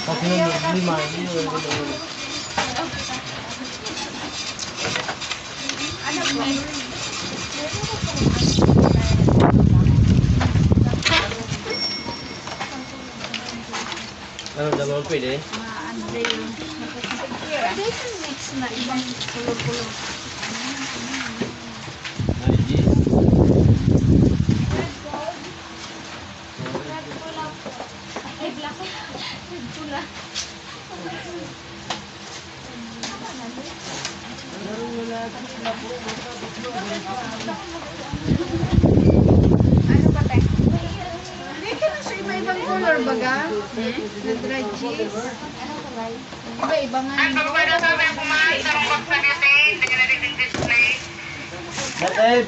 Pag lima, hindi mo Ano po? ano, dalawang pwede? Ano ba yun? Pwede yung mix na ibang kulor-kulor. Naiji. Ay, black. Pula. Ano ba tayo? Dito na sa iba-ibang color baga. Na dry cheese. Ano ba ba? Iba-iba nga. Natib!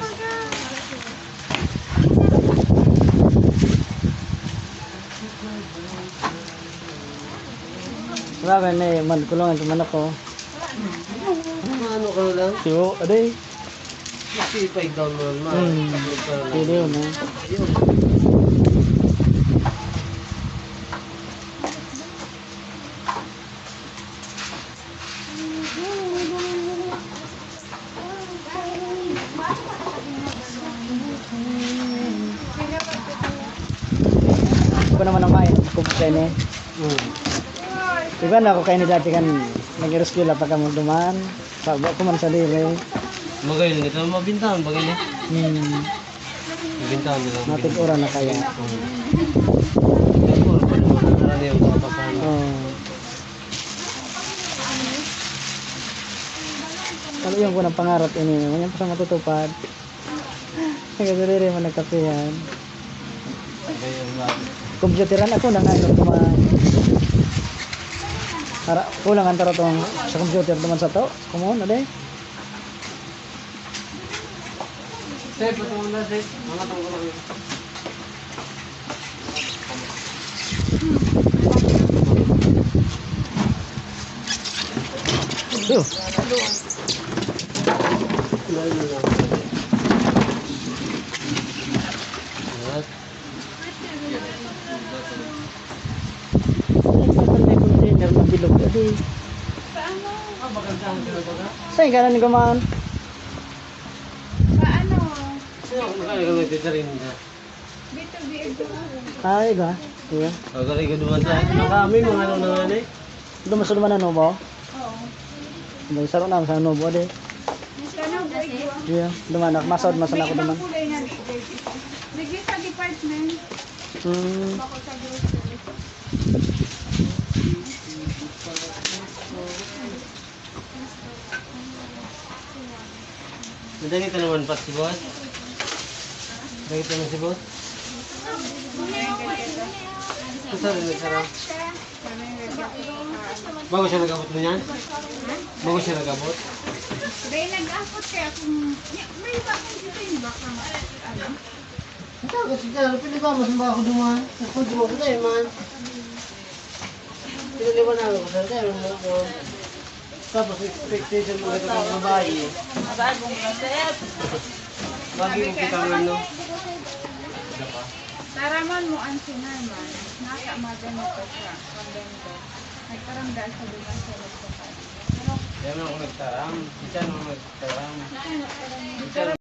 Grabe na eh, kulungan sa manok ko. Ano ka na lang? Siyo, aday. Masipay down mo naman. Pili yun eh. Ako naman ang main, kumakain eh. Diba na ako kain ni dati kan nag-rescue lang pagka magdumaan. Sabi ko man sa dili. Magayon nito, mabintahan bagay niya. Mabintahan nila. Matig ora na kaya. Puro pa naman ang karani yung papasan. Ano yung ko ng pangarap ini, yan pa sa matutupad. Nagkasarili man nagkapihan. Computeran ako nang ano kumain. Para kulang ang taro tong sa computer naman sa to. Kumon ade. Sir, patungo na sir. Mga tungko lang yun. Yo. Lalo lang. At Container na bilog ade. Paano? magandahan sila ba ka? Saan ka na ni kumaan? Paano? Sino ang nakaligaw rin na? Dito, dito. Ay ga. Iya. Kagaligaw duman sa nakami mga ano na nga eh. Dumaso naman ano ba? Oo. May saro na sa ano ba ade. Sana po ito. Iya, dumanak masod masan ako duman. May ibang kulay na dito. Lagi sa department. Bako sa grocery. Madali ito naman pat si boss. Madali ito naman si boss. Kusar rin nagsarap. Bago siya nag-abot mo yan? Bago siya nag-abot? Dahil nag-apot kaya kung... May iba kung dito yung baka ano? Ito kasi dyan, pinibamas ba ako duman? Nagpunto ako tayo man. Pinaliwan na ako sa tayo. Tapos expectation mo ito ng babae. Bagong kaset. Lagi mo kita nga no? Taraman mo ang sinaman. Nasa maganito siya. Pagdendo. Nagkaramdaan sa duman sa nagkakal. Yan ako nagtaram. Isa naman nagtaram. Pero